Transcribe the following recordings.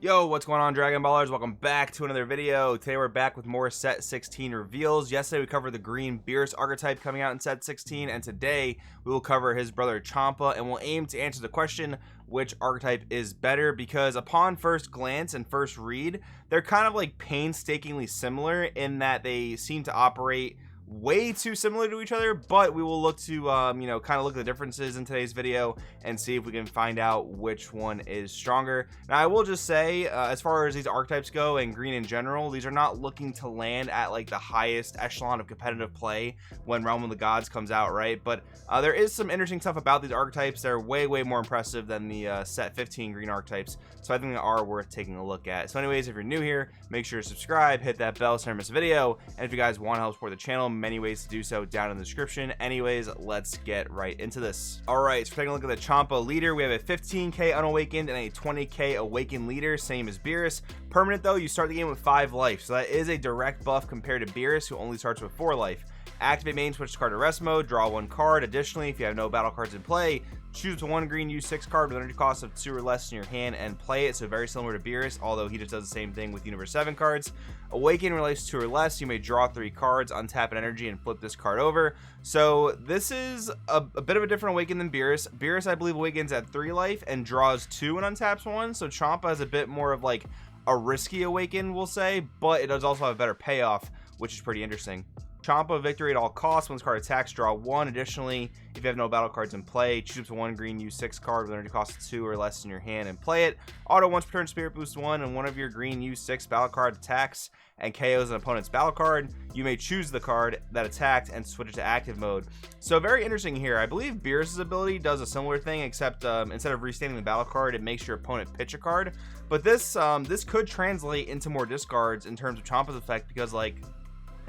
Yo, what's going on, Dragon Ballers? Welcome back to another video. Today we're back with more set 16 reveals. Yesterday we covered the green Beerus archetype coming out in set 16, and today we will cover his brother Champa, and we'll aim to answer the question, which archetype is better, because upon first glance and first read, they're kind of like painstakingly similar in that they seem to operate way too similar to each other, but we will look to kind of look at the differences in today's video and see if we can find out which one is stronger. Now I will just say, as far as these archetypes go and green in general, these are not looking to land at like the highest echelon of competitive play when Realm of the Gods comes out, right? But there is some interesting stuff about these archetypes. They're way more impressive than the set 15 green archetypes, so I think they are worth taking a look at. So anyways, if you're new here, make sure to subscribe, hit that bell so you don't miss a video, and if you guys want to help support the channel, many ways to do so down in the description. Anyways, let's get right into this. All right, so taking a look at the Champa leader, we have a 15k unawakened and a 20k awakened leader, same as Beerus. Permanent though, you start the game with 5 life, so that is a direct buff compared to Beerus, who only starts with 4 life. Activate main, switch to card to rest mode, draw 1 card. Additionally, if you have no battle cards in play, choose to 1 green, use 6 card with energy cost of 2 or less in your hand and play it. So very similar to Beerus, although he just does the same thing with Universe 7 cards. Awaken relates 2 or less, you may draw 3 cards, untap an energy, and flip this card over. So this is a bit of a different awaken than Beerus. Beerus, I believe, awakens at 3 life and draws 2 and untaps 1. So Champa has a bit more of like a risky awaken, we'll say, but it does also have a better payoff, which is pretty interesting. Champa victory at all costs. When this card attacks, draw 1. Additionally, if you have no battle cards in play, choose to 1 green, use 6 card with energy cost of 2 or less in your hand and play it. Auto once per turn, spirit boost 1, and one of your green, use 6 battle card attacks and KOs an opponent's battle card. You may choose the card that attacked and switch it to active mode. So very interesting here. I believe Beerus' ability does a similar thing, except instead of restanding the battle card, it makes your opponent pitch a card. But this could translate into more discards in terms of Champa's effect, because like,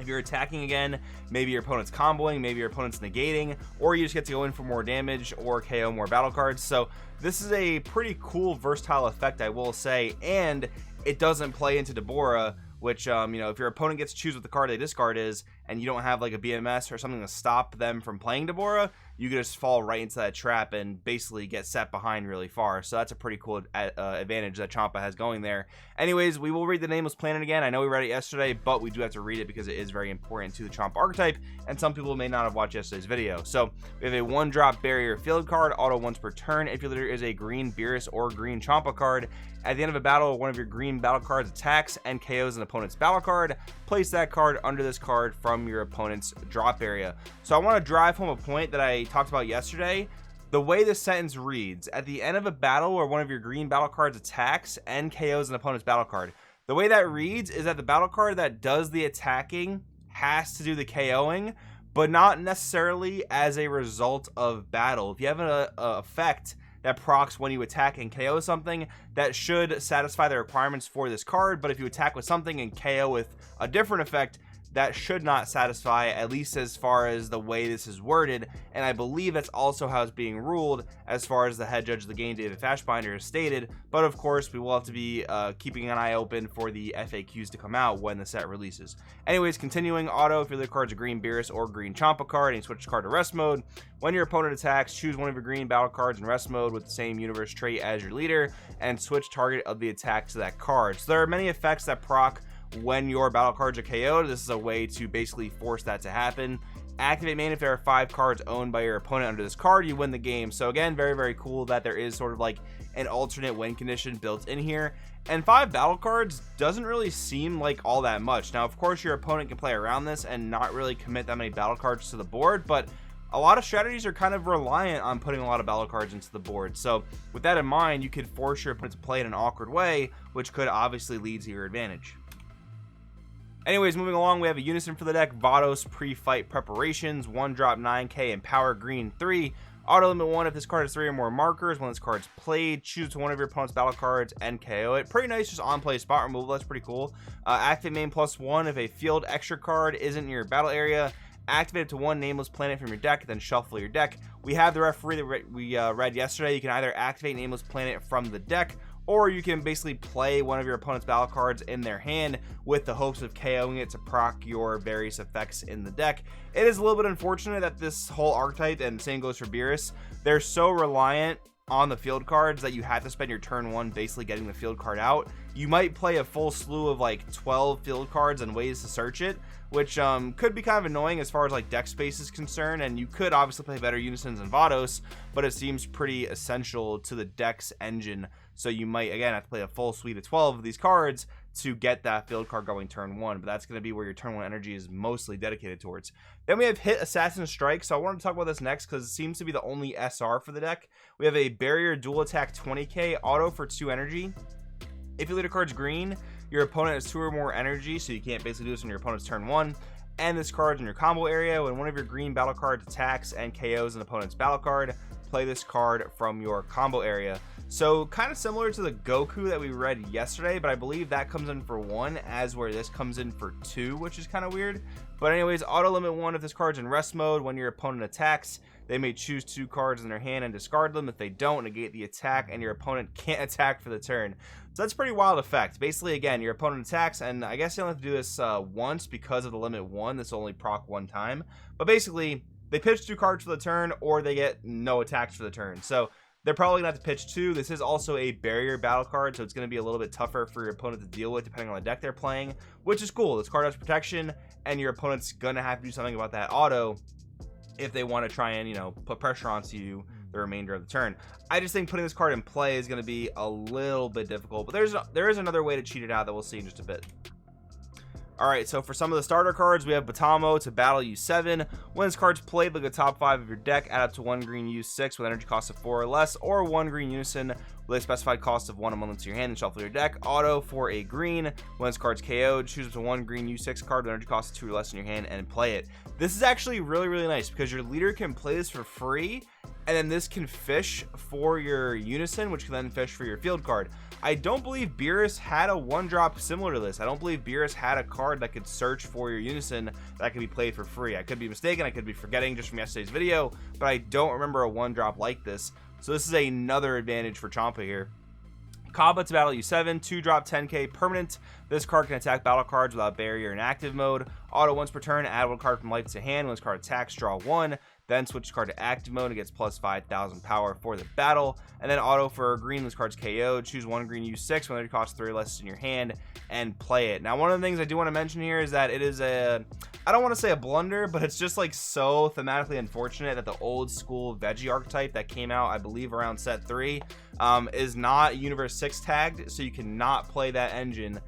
if you're attacking again, maybe your opponent's comboing, maybe your opponent's negating, or you just get to go in for more damage or KO more battle cards. So this is a pretty cool versatile effect, I will say, and it doesn't play into Deborah, which if your opponent gets to choose what the card they discard is, and you don't have like a BMS or something to stop them from playing Deborah, you can just fall right into that trap and basically get set behind really far. So that's a pretty cool advantage that Champa has going there. Anyways, we will read the Nameless Planet again. I know we read it yesterday, but we do have to read it because it is very important to the Champa archetype, and some people may not have watched yesterday's video. So we have a 1-drop barrier field card, auto once per turn. If your leader is a green Beerus or green Champa card, at the end of a battle, one of your green battle cards attacks and KOs an opponent's battle card. Place that card under this card from your opponent's drop area. So I want to drive home a point that I talked about yesterday. The way this sentence reads, at the end of a battle where one of your green battle cards attacks and KOs an opponent's battle card. The way that reads is that the battle card that does the attacking has to do the KOing, but not necessarily as a result of battle. If you have an effect that procs when you attack and KO something, that should satisfy the requirements for this card. But if you attack with something and KO with a different effect, that should not satisfy, at least as far as the way this is worded. And I believe that's also how it's being ruled as far as the head judge of the game, David Fashbinder, has stated. But of course, we will have to be keeping an eye open for the FAQs to come out when the set releases. Anyways, continuing, auto, if your other card's a green Beerus or green Champa card, and you switch the card to rest mode. When your opponent attacks, choose one of your green battle cards in rest mode with the same universe trait as your leader, and switch target of the attack to that card. So there are many effects that proc when your battle cards are KO'd. This is a way to basically force that to happen. Activate main, if there are 5 cards owned by your opponent under this card, you win the game. So again, very cool that there is sort of like an alternate win condition built in here. And 5 battle cards doesn't really seem like all that much. Now of course your opponent can play around this and not really commit that many battle cards to the board, but a lot of strategies are kind of reliant on putting a lot of battle cards into the board. So with that in mind, you could force your opponent to play in an awkward way, which could obviously lead to your advantage. Anyways, moving along, we have a Unison for the deck, Vados pre-fight preparations, 1-drop 9k and power green 3. Auto limit 1 if this card has 3 or more markers. When this card's played, choose to one of your opponent's battle cards and KO it. Pretty nice, just on play spot removal. That's pretty cool. Activate main +1 if a field extra card isn't in your battle area. Activate it to 1 Nameless Planet from your deck, then shuffle your deck. We have the referee that we read yesterday. You can either activate Nameless Planet from the deck, or you can basically play one of your opponent's battle cards in their hand with the hopes of KOing it to proc your various effects in the deck. It is a little bit unfortunate that this whole archetype, and same goes for Beerus, they're so reliant on the field cards that you have to spend your turn 1 basically getting the field card out. You might play a full slew of like 12 field cards and ways to search it, which could be kind of annoying as far as like deck space is concerned, and you could obviously play better Unisons and Vados, but it seems pretty essential to the deck's engine. So you might again have to play a full suite of 12 of these cards to get that field card going turn 1, but that's going to be where your turn 1 energy is mostly dedicated towards. Then we have Hit, Assassin, Strike. So I wanted to talk about this next because it seems to be the only SR for the deck. We have a Barrier Dual Attack 20k auto for 2 energy. If your leader card's green, your opponent has 2 or more energy, so you can't basically do this on your opponent's turn 1. And this card's in your combo area. When one of your green battle cards attacks and KOs an opponent's battle card, play this card from your combo area. So kind of similar to the Goku that we read yesterday, but I believe that comes in for 1, as where this comes in for 2, which is kind of weird. But anyways, auto limit 1 if this card's in rest mode. When your opponent attacks, they may choose 2 cards in their hand and discard them. If they don't, negate the attack, and your opponent can't attack for the turn. So that's a pretty wild effect. Basically, again, your opponent attacks, and I guess you only have to do this once because of the limit 1. This will only proc 1 time. But basically, they pitch 2 cards for the turn, or they get no attacks for the turn. So they're probably going to have to pitch 2. This is also a barrier battle card, so it's going to be a little bit tougher for your opponent to deal with depending on the deck they're playing, which is cool. This card has protection, and your opponent's going to have to do something about that auto if they want to try and, you know, put pressure onto you the remainder of the turn. I just think putting this card in play is going to be a little bit difficult, but there is another way to cheat it out that we'll see in just a bit. Alright, so for some of the starter cards, we have Batamo to battle U7. When this card's played, look at the top 5 of your deck, add up to 1 green U6 with energy cost of 4 or less, or 1 green Unison with a specified cost of 1 among to your hand and shuffle your deck. Auto for a green. When this card's KO'd, choose up to 1 green U6 card with energy cost of 2 or less in your hand and play it. This is actually really, really nice because your leader can play this for free, and then this can fish for your Unison, which can then fish for your field card. I don't believe Beerus had a 1-drop similar to this. I don't believe Beerus had a card that could search for your Unison that could be played for free. I could be mistaken. I could be forgetting just from yesterday's video, but I don't remember a 1-drop like this. So this is another advantage for Champa here. Champa to battle U7, 2-drop 10k permanent. This card can attack battle cards without barrier in active mode. Auto once per turn, add 1 card from life to hand. When this card attacks, draw 1. Then switch the card to active mode and gets plus 5,000 power for the battle. And then auto for green, this card's KO'd. Choose 1 green U6 when it costs 3 or less in your hand and play it. Now, one of the things I do want to mention here is that it is a, I don't want to say a blunder, but it's just like so thematically unfortunate that the old school veggie archetype that came out, I believe, around set 3 is not Universe 6 tagged, so you cannot play that engine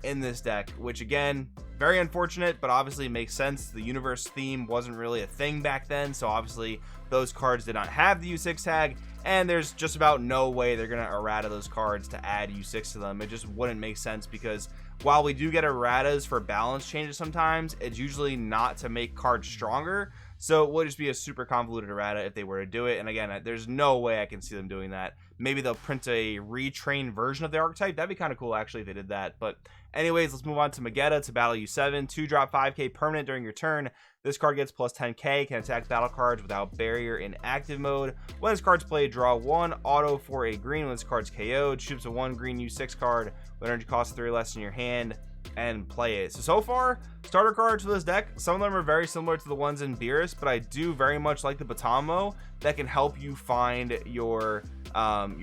in this deck, which again, very unfortunate, but obviously makes sense. The universe theme wasn't really a thing back then, so obviously those cards did not have the U6 tag, and there's just about no way they're gonna errata those cards to add U6 to them. It just wouldn't make sense, because while we do get erratas for balance changes sometimes, it's usually not to make cards stronger, so it would just be a super convoluted errata if they were to do it. And again, there's no way I can see them doing that. Maybe they'll print a retrained version of the archetype. That'd be kind of cool actually if they did that. But anyways, let's move on to Magetta to battle U7. 2-drop 5k permanent during your turn. This card gets plus 10k, can attack battle cards without barrier in active mode. When this card's played, draw 1. Auto for a green. When this card's KO'd, shoots a 1 green U6 card with energy cost 3 or less in your hand and play it. So far, starter cards for this deck, some of them are very similar to the ones in Beerus, but I do very much like the Batamo that can help you find your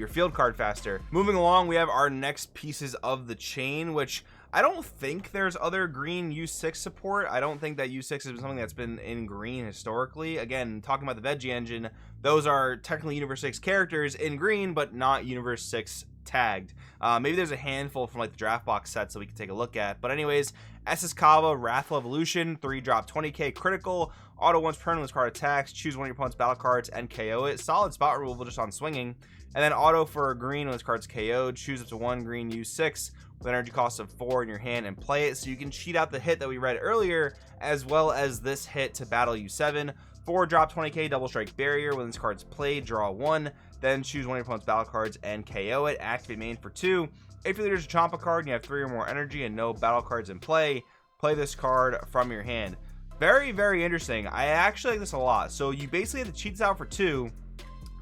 field card faster. Moving along, we have our next pieces of the chain, which I don't think there's other green U6 support. I don't think that U6 is something that's been in green historically. Again, talking about the Veggie engine, those are technically Universe 6 characters in green, but not Universe 6 tagged. Maybe there's a handful from like the draft box set so we can take a look at. But anyways, SS Kava, Wrathful Evolution, 3-drop 20k critical. Auto once per turn when this card attacks, choose one of your opponent's battle cards and KO it. Solid spot removal just on swinging. And then auto for a green when this card's KO'd, choose up to 1 green U6 with an energy cost of 4 in your hand and play it. So you can cheat out the hit that we read earlier, as well as this hit to battle U7. 4-drop 20k double strike barrier. When this card's played, draw 1. Then choose one of your opponent's battle cards and KO it. Activate main for 2. If your leader's a Champa card and you have 3 or more energy and no battle cards in play, play this card from your hand. Very, very interesting. I actually like this a lot. So you basically have to cheat this out for 2.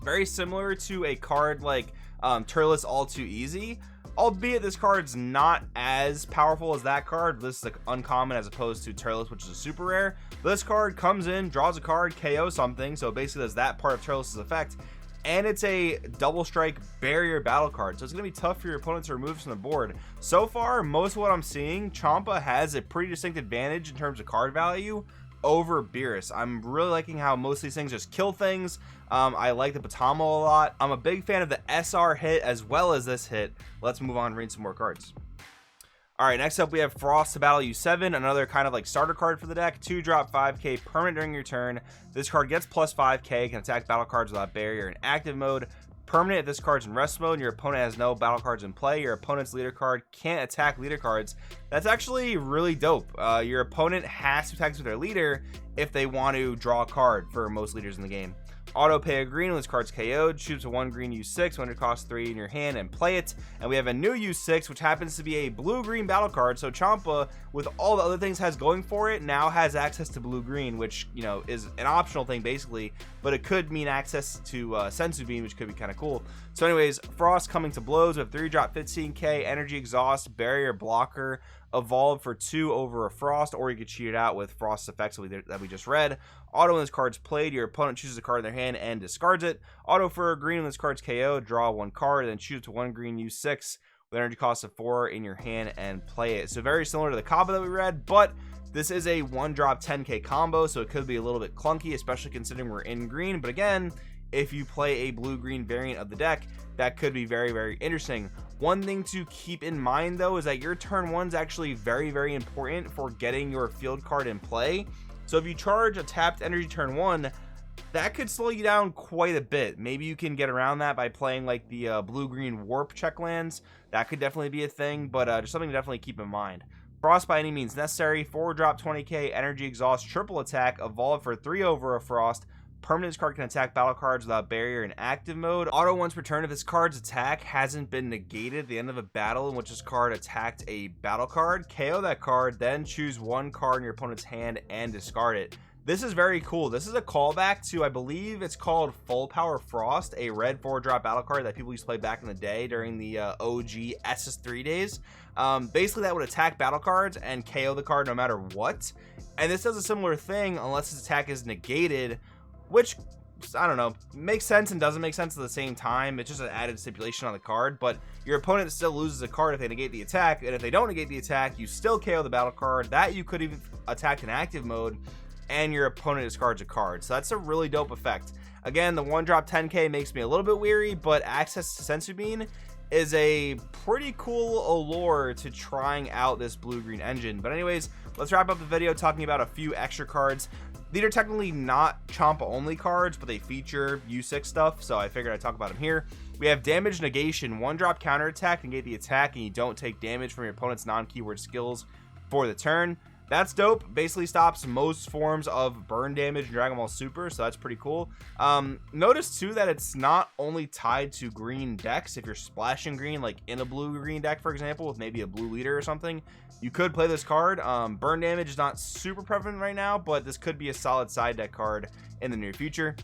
Very similar to a card like Turles All Too Easy, albeit this card's not as powerful as that card. This is like uncommon as opposed to Turles, which is a super rare. This card comes in, draws a card, KO something, so basically does that part of Turles' effect, and it's a double strike barrier battle card, so it's going to be tough for your opponents to remove from the board. So far, most of what I'm seeing, Champa has a pretty distinct advantage in terms of card value over Beerus. I'm really liking how most of these things just kill things. I like the Potamo a lot. I'm a big fan of the SR hit as well as this hit. Let's move on and read some more cards. Alright, next up we have Frost to Battle U7, another kind of like starter card for the deck. 2-drop 5k permanent during your turn. This card gets plus 5k, can attack battle cards without barrier in active mode. Permanent if this card's in rest mode and your opponent has no battle cards in play. Your opponent's leader card can't attack leader cards. That's actually really dope. Your opponent has to attack with their leader if they want to draw a card for most leaders in the game. Auto pay a green when this card's KO'd. Choose a 1 green U6 when it costs 3 in your hand and play it. And we have a new U6, which happens to be a blue-green battle card. So Champa, with all the other things has going for it, now has access to blue-green, which, you know, is an optional thing basically, but it could mean access to Sensu Bean, which could be kind of cool. So anyways, Frost coming to blows with 3-drop 15k, energy exhaust, barrier blocker, evolve for 2 over a Frost, or you could cheat it out with Frost's effects that we just read. Auto when this card's played, your opponent chooses a card in their hand and discards it. Auto for a green when this card's KO, draw 1 card, then choose to 1 green U6 with energy cost of 4 in your hand and play it. So very similar to the combo that we read, but this is a 1-drop 10k combo, so it could be a little bit clunky, especially considering we're in green. But again, if you play a blue-green variant of the deck, that could be very, very interesting. One thing to keep in mind though is that your turn 1 is actually very, very important for getting your field card in play. So if you charge a tapped energy turn 1, that could slow you down quite a bit. Maybe you can get around that by playing like the blue-green warp check lands. That could definitely be a thing, but just something to definitely keep in mind. Frost by any means necessary. 4-drop 20k, energy exhaust, triple attack, evolve for 3 over a Frost. Permanent, this card can attack battle cards without barrier in active mode. Auto once per turn if this card's attack hasn't been negated at the end of a battle in which this card attacked a battle card. KO that card, then choose 1 card in your opponent's hand and discard it. This is very cool. This is a callback to, I believe it's called Full Power Frost, a red 4-drop battle card that people used to play back in the day during the OG SS3 days. Basically that would attack battle cards and KO the card no matter what. And this does a similar thing unless its attack is negated, which, I don't know, makes sense and doesn't make sense at the same time. It's just an added stipulation on the card, but your opponent still loses a card if they negate the attack, and if they don't negate the attack, you still KO the battle card. That you could even attack in active mode, and your opponent discards a card. So that's a really dope effect. Again, the 1-drop 10k makes me a little bit weary, but access to Sensu Bean is a pretty cool allure to trying out this blue-green engine. But anyways, let's wrap up the video talking about a few extra cards. These are technically not Champa only cards, but they feature U6 stuff, so I figured I'd talk about them here. We have damage negation, 1-drop counterattack, negate the attack, and you don't take damage from your opponent's non-keyword skills for the turn. That's dope. Basically stops most forms of burn damage in Dragon Ball Super, so that's pretty cool. Notice too that it's not only tied to green decks. If you're splashing green, like in a blue-green deck, for example, with maybe a blue leader or something, you could play this card. Burn damage is not super prevalent right now, but this could be a solid side deck card in the near future.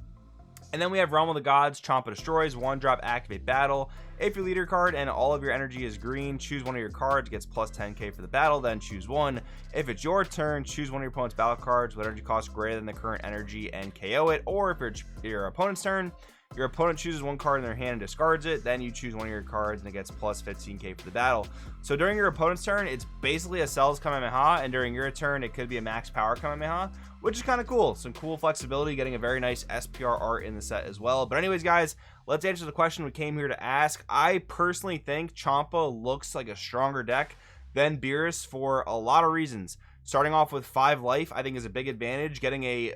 And then we have Realm of the Gods, Champa destroys, 1-drop activate battle. If your leader card and all of your energy is green, choose one of your cards, gets plus 10k for the battle, then choose 1. If it's your turn, choose one of your opponent's battle cards with energy cost greater than the current energy and KO it. Or if it's your opponent's turn, your opponent chooses 1 card in their hand and discards it, then you choose one of your cards and it gets plus 15k for the battle. So during your opponent's turn, it's basically a Cells Kamehameha, and during your turn, it could be a max power Kamehameha, which is kind of cool. Some cool flexibility, getting a very nice SPR art in the set as well. But anyways, guys, let's answer the question we came here to ask. I personally think Champa looks like a stronger deck than Beerus for a lot of reasons. Starting off with 5 life, I think is a big advantage. Getting a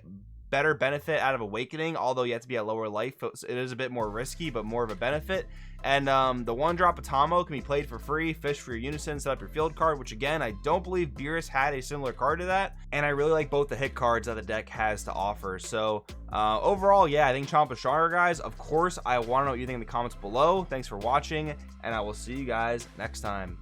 better benefit out of Awakening, although you have to be at lower life, it is a bit more risky, but more of a benefit. And the 1-drop Potamo can be played for free, fish for your Unison, set up your field card, which again, I don't believe Beerus had a similar card to that. And I really like both the hit cards that the deck has to offer. So overall, yeah, I think Champa's stronger, guys. Of course, I want to know what you think in the comments below. Thanks for watching, and I will see you guys next time.